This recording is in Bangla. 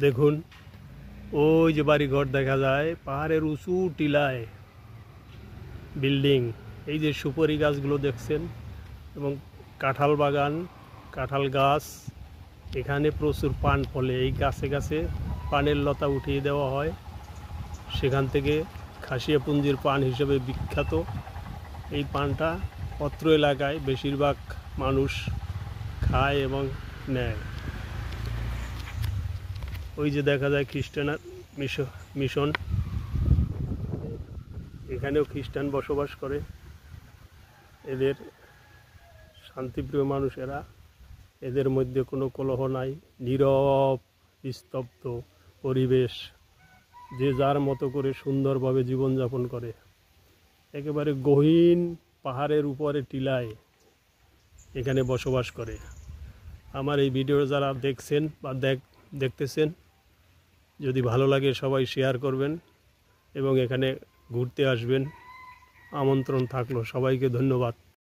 দেখুন ওই যে বাড়িঘর দেখা যায়, পাহাড়ের উঁচু টিলায় বিল্ডিং। এই যে সুপারি গাছগুলো দেখছেন এবং কাঁঠাল বাগান, কাঁঠাল গাছ। এখানে প্রচুর পান ফলে, এই গাছে গাছে পানের লতা উঠিয়ে দেওয়া হয়। সেখান থেকে খাসিয়াপুঞ্জির পান হিসেবে বিখ্যাত। এই পানটা অত্র এলাকায় বেশিরভাগ মানুষ খায় এবং নেয়। ওই যে দেখা যায় খ্রিস্টান মিশন, এখানেও খ্রিস্টান বসবাস করে। এদের শান্তিপ্রিয় মানুষেরা, এদের মধ্যে কোনো কলহ নাই, নীরব নিস্তব্ধ পরিবেশ, যে যার মতো করে সুন্দরভাবে জীবনযাপন করে। একেবারে গহীন পাহাড়ের উপরে টিলায় এখানে বসবাস করে। আমার এই ভিডিও যারা দেখছেন বা দেখতেছেন, যদি ভালো লাগে সবাই শেয়ার করবেন এবং এখানে ঘুরতে আসবেন। আমন্ত্রণ থাকলো, সবাইকে ধন্যবাদ।